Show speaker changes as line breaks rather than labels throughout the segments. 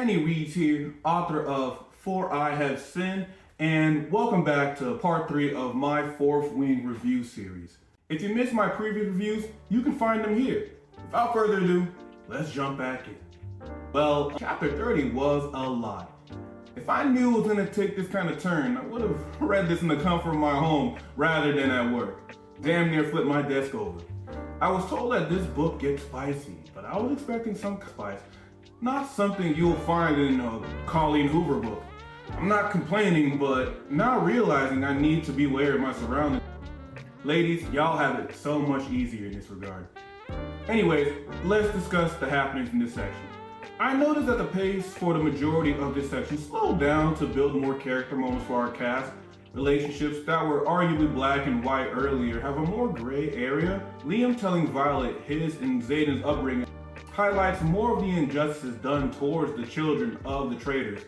Danny Reeds here, author of For I Have Sinned, and welcome back to part 3 of my Fourth Wing review series. If you missed my previous reviews, you can find them here. Without further ado, let's jump back in. Well, chapter 30 was a lot. If I knew it was going to take this kind of turn, I would have read this in the comfort of my home rather than at work. Damn near flipped my desk over. I was told that this book gets spicy, but I was expecting some spice. Not something you'll find in a Colleen Hoover book. I'm not complaining, but now realizing I need to be aware of my surroundings. Ladies, y'all have it so much easier in this regard. Anyways, let's discuss the happenings in this section. I noticed that the pace for the majority of this section slowed down to build more character moments for our cast. Relationships that were arguably black and white earlier have a more gray area. Liam telling Violet his and Xaden's upbringing highlights more of the injustices done towards the children of the traitors.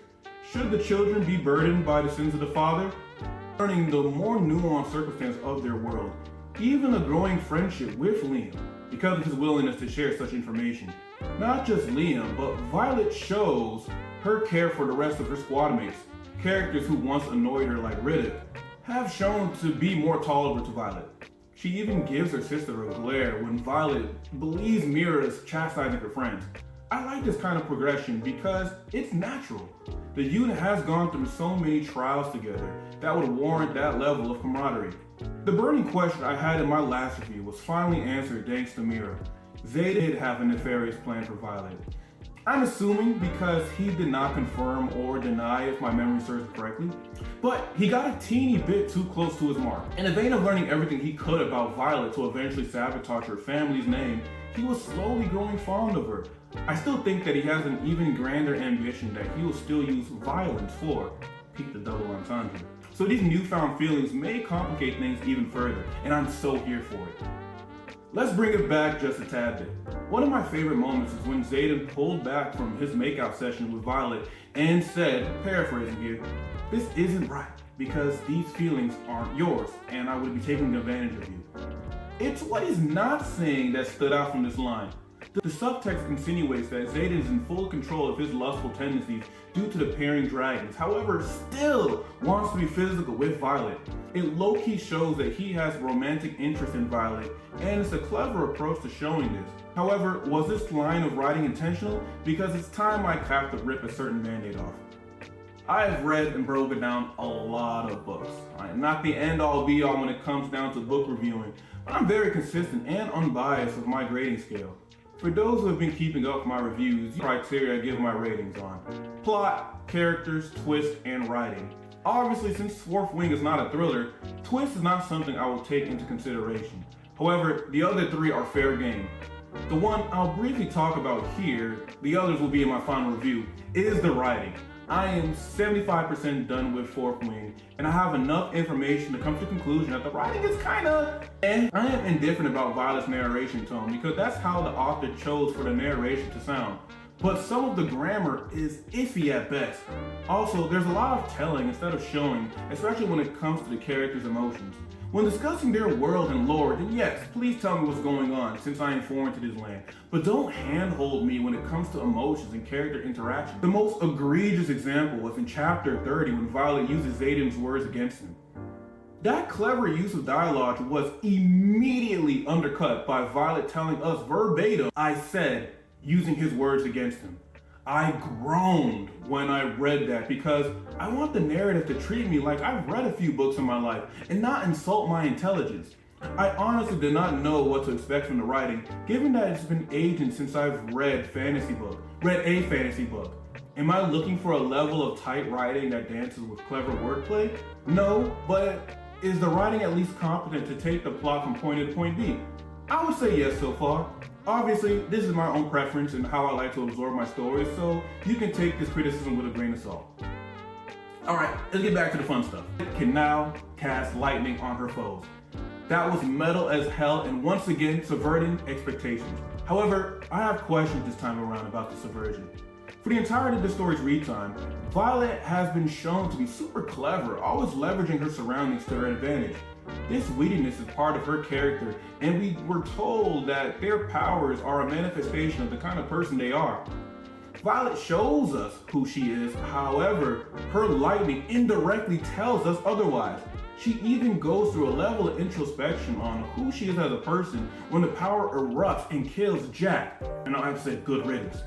Should the children be burdened by the sins of the father? Learning the more nuanced circumstance of their world, even a growing friendship with Liam because of his willingness to share such information. Not just Liam, but Violet shows her care for the rest of her squad mates. Characters who once annoyed her like Riddick have shown to be more tolerable to Violet. She even gives her sister a glare when Violet believes Mira is chastising her friends. I like this kind of progression because it's natural. The unit has gone through so many trials together that would warrant that level of camaraderie. The burning question I had in my last review was finally answered thanks to Mira. Xaden did have a nefarious plan for Violet. I'm assuming because he did not confirm or deny if my memory serves correctly, but he got a teeny bit too close to his mark. In the vein of learning everything he could about Violet to eventually sabotage her family's name, he was slowly growing fond of her. I still think that he has an even grander ambition that he will still use violence for. Peep the double entendre. So these newfound feelings may complicate things even further, and I'm so here for it. Let's bring it back just a tad bit. One of my favorite moments is when Xaden pulled back from his makeout session with Violet and said, paraphrasing here, "This isn't right because these feelings aren't yours and I would be taking advantage of you." It's what he's not saying that stood out from this line. The subtext insinuates that Xaden is in full control of his lustful tendencies due to the pairing dragons, however, still wants to be physical with Violet. It low-key shows that he has romantic interest in Violet, and it's a clever approach to showing this. However, was this line of writing intentional? Because it's time I have to rip a certain mandate off. I have read and broken down a lot of books. I am not the end-all be-all when it comes down to book reviewing, but I'm very consistent and unbiased with my grading scale. For those who have been keeping up with my reviews, the criteria I give my ratings on: plot, characters, twist, and writing. Obviously, since Fourth Wing is not a thriller, twist is not something I will take into consideration. However, the other three are fair game. The one I'll briefly talk about here, the others will be in my final review, is the writing. I am 75% done with Fourth Wing, and I have enough information to come to the conclusion that the writing is kinda eh. I am indifferent about Violet's narration tone because that's how the author chose for the narration to sound. But some of the grammar is iffy at best. Also, there's a lot of telling instead of showing, especially when it comes to the characters' emotions. When discussing their world and lore, then yes, please tell me what's going on since I am foreign to this land. But don't handhold me when it comes to emotions and character interaction. The most egregious example was in chapter 30 when Violet uses Xaden's words against him. That clever use of dialogue was immediately undercut by Violet telling us verbatim, "I said," using his words against him. I groaned when I read that because I want the narrative to treat me like I've read a few books in my life and not insult my intelligence. I honestly did not know what to expect from the writing, given that it's been ages since I've read a fantasy book. Am I looking for a level of tight writing that dances with clever wordplay? No, but is the writing at least competent to take the plot from point A to point B? I would say yes so far. Obviously, this is my own preference and how I like to absorb my stories, so you can take this criticism with a grain of salt. Alright, let's get back to the fun stuff. Can now cast lightning on her foes. That was metal as hell and once again subverting expectations. However, I have questions this time around about the subversion. For the entirety of the story's read time, Violet has been shown to be super clever, always leveraging her surroundings to her advantage. This wittiness is part of her character, and we were told that their powers are a manifestation of the kind of person they are. Violet shows us who she is, however, her lightning indirectly tells us otherwise. She even goes through a level of introspection on who she is as a person when the power erupts and kills Jack. And I've said good riddance.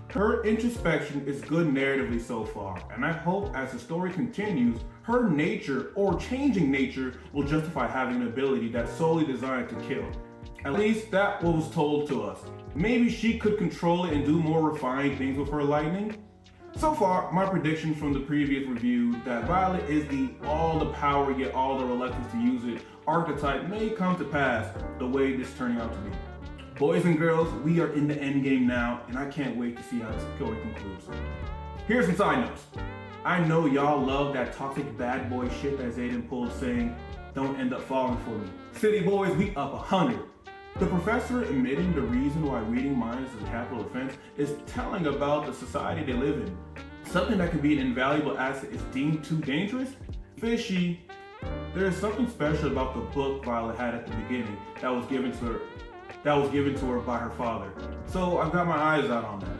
Her introspection is good narratively so far, and I hope as the story continues, her nature or changing nature will justify having an ability that's solely designed to kill. At least that was told to us. Maybe she could control it and do more refined things with her lightning. So far, my prediction from the previous review that Violet is the all the power yet all the reluctance to use it archetype may come to pass the way this is turning out to be. Boys and girls, we are in the end game now, and I can't wait to see how this story concludes. Here's some side notes. I know y'all love that toxic bad boy shit that Xaden pulled saying, "Don't end up falling for me." City boys, we up 100. The professor admitting the reason why reading minds is a capital offense is telling about the society they live in. Something that can be an invaluable asset is deemed too dangerous? Fishy. There is something special about the book Violet had at the beginning that was given to her by her father. So I've got my eyes out on that.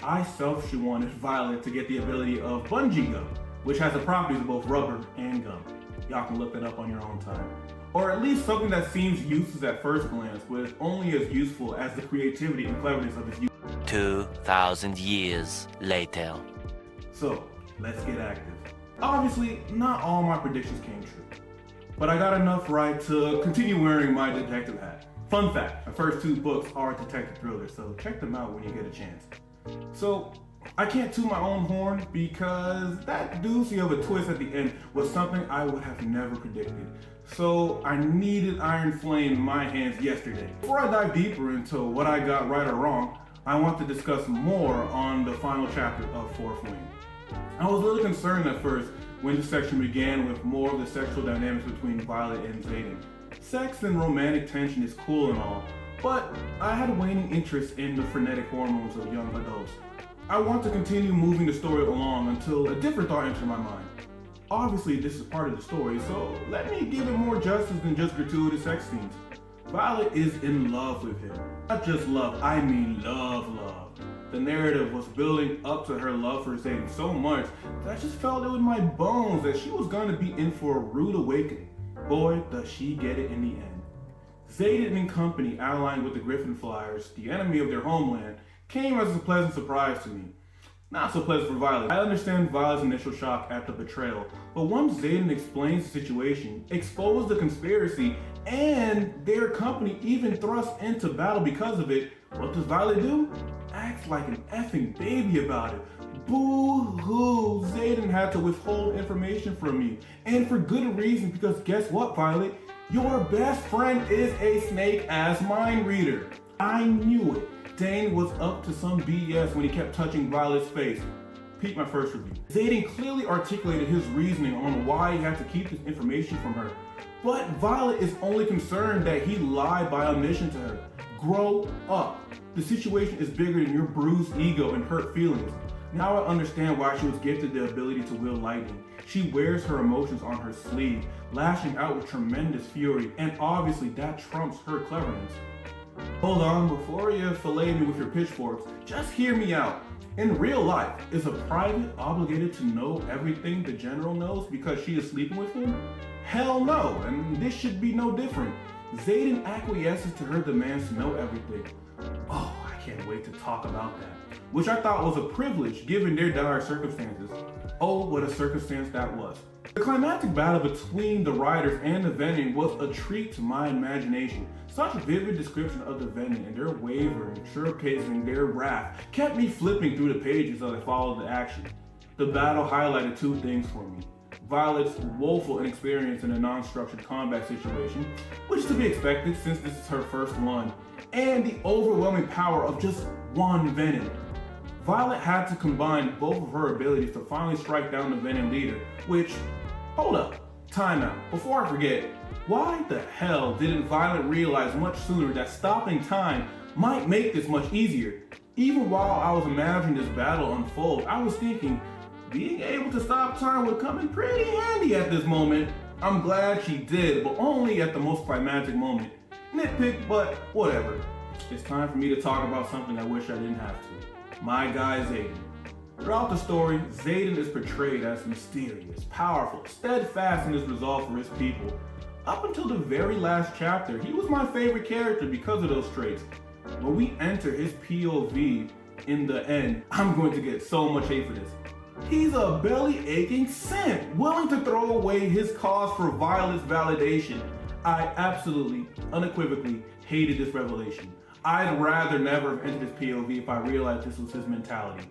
I selfishly wanted Violet to get the ability of bungee gum, which has the properties of both rubber and gum. Y'all can look that up on your own time. Or at least something that seems useless at first glance, but is only as useful as the creativity and cleverness of its use.
2,000 years later.
So, let's get active. Obviously, not all my predictions came true, but I got enough right to continue wearing my detective hat. Fun fact, my first 2 books are detective thrillers, so check them out when you get a chance. So, I can't toot my own horn because that doozy of a twist at the end was something I would have never predicted. So I needed Iron Flame in my hands yesterday. Before I dive deeper into what I got right or wrong, I want to discuss more on the final chapter of Fourth Wing. I was a little concerned at first when this section began with more of the sexual dynamics between Violet and Xaden. Sex and romantic tension is cool and all, but I had waning interest in the frenetic hormones of young adults. I want to continue moving the story along until a different thought entered my mind. Obviously, this is part of the story, so let me give it more justice than just gratuitous sex scenes. Violet is in love with him. Not just love, I mean love. The narrative was building up to her love for Xaden so much that I just felt it in my bones that she was going to be in for a rude awakening. Boy, does she get it in the end. Xaden and company allying with the Griffin Flyers, the enemy of their homeland, came as a pleasant surprise to me. Not so pleasant for Violet. I understand Violet's initial shock at the betrayal, but once Xaden explains the situation, exposed the conspiracy, and their company even thrust into battle because of it, what does Violet do? Acts like an effing baby about it. Boo-hoo, Xaden had to withhold information from you, and for good reason, because guess what, Violet? Your best friend is a snake-ass mind reader. I knew it. Dane was up to some BS when he kept touching Violet's face. Peep my first review. Xaden clearly articulated his reasoning on why he had to keep this information from her. But Violet is only concerned that he lied by omission to her. Grow up. The situation is bigger than your bruised ego and hurt feelings. Now I understand why she was gifted the ability to wield lightning. She wears her emotions on her sleeve, lashing out with tremendous fury, and obviously that trumps her cleverness. Hold on, before you fillet me with your pitchforks, just hear me out. In real life, is a private obligated to know everything the general knows because she is sleeping with him? Hell no, and this should be no different. Xaden acquiesces to her demands to know everything. Oh, I can't wait to talk about that. Which I thought was a privilege given their dire circumstances. Oh, what a circumstance that was. The climactic battle between the riders and the Venin was a treat to my imagination. Such vivid description of the Venin and their wavering, showcasing their wrath, kept me flipping through the pages as I followed the action. The battle highlighted 2 things for me. Violet's woeful inexperience in a non-structured combat situation, which is to be expected since this is her first one, and the overwhelming power of just one Venin. Violet had to combine both of her abilities to finally strike down the Venin leader, which, hold up, time out, before I forget, why the hell didn't Violet realize much sooner that stopping time might make this much easier? Even while I was imagining this battle unfold, I was thinking, being able to stop time would come in pretty handy at this moment. I'm glad she did, but only at the most climactic moment. Nitpick, but whatever. It's time for me to talk about something I wish I didn't have to. my guy Xaden. Throughout the story, Xaden is portrayed as mysterious, powerful, steadfast in his resolve for his people. Up until the very last chapter, he was my favorite character because of those traits. When we enter his POV in the end, I'm going to get so much hate for this. He's a belly-aching simp, willing to throw away his cause for Violet's validation. I absolutely, unequivocally hated this revelation. I'd rather never have entered his POV if I realized this was his mentality.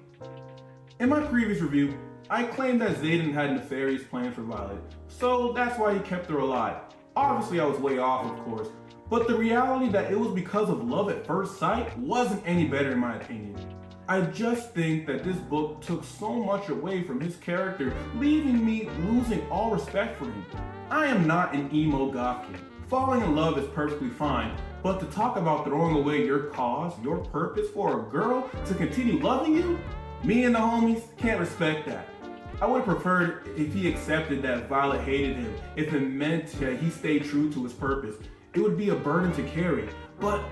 In my previous review, I claimed that Xaden had nefarious plans for Violet, so that's why he kept her alive. Obviously I was way off, of course, but the reality that it was because of love at first sight wasn't any better in my opinion. I just think that this book took so much away from his character, leaving me losing all respect for him. I am not an emo goth kid. Falling in love is perfectly fine, but to talk about throwing away your cause, your purpose for a girl to continue loving you? Me and the homies can't respect that. I would have preferred if he accepted that Violet hated him, if it meant that he stayed true to his purpose. It would be a burden to carry, but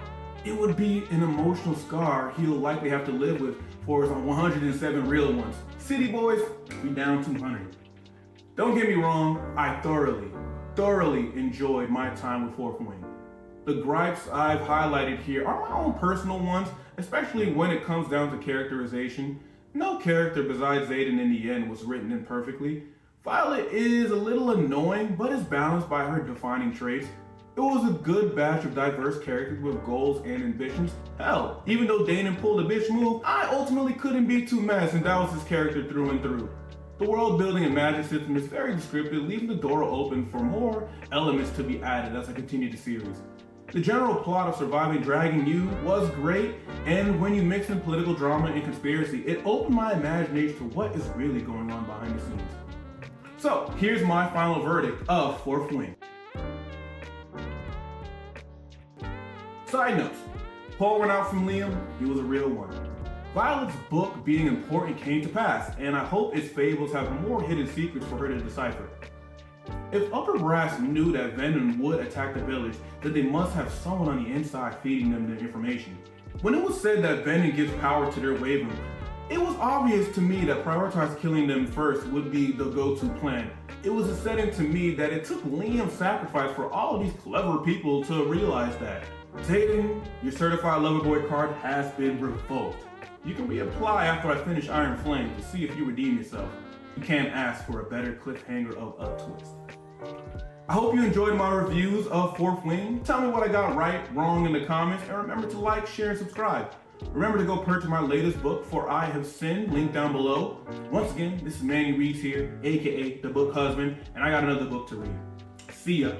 it would be an emotional scar he'll likely have to live with for his 107 real ones. City boys, we down 200. Don't get me wrong, I thoroughly enjoyed my time with Fourth Wing. The gripes I've highlighted here are my own personal ones, especially when it comes down to characterization. No character besides Xaden in the end was written in perfectly. Violet is a little annoying, but is balanced by her defining traits. It was a good batch of diverse characters with goals and ambitions. Hell, even though Danon pulled a bitch move, I ultimately couldn't be too mad since that was his character through and through. The world building and magic system is very descriptive, leaving the door open for more elements to be added as I continue the series. The general plot of Surviving Dragon U was great, and when you mix in political drama and conspiracy, it opened my imagination to what is really going on behind the scenes. So, here's my final verdict of Fourth Wing. Side notes, Paul went out from Liam, he was a real one. Violet's book being important came to pass, and I hope its fables have more hidden secrets for her to decipher. If Upper Brass knew that Venom would attack the village, then they must have someone on the inside feeding them the information. When it was said that Venom gives power to their Waven, it was obvious to me that prioritizing killing them first would be the go-to plan. It was a setting to me that it took Liam's sacrifice for all of these clever people to realize that. Xaden, your certified lover boy card has been revoked. You can reapply after I finish Iron Flame to see if you redeem yourself. You can't ask for a better cliffhanger of a twist. I hope you enjoyed my reviews of Fourth Wing. Tell me what I got right, wrong in the comments, and remember to like, share, and subscribe. Remember to go purchase my latest book, For I Have Sinned, link down below. Once again, this is Manny Reeves here, aka The Book Husband, and I got another book to read. See ya.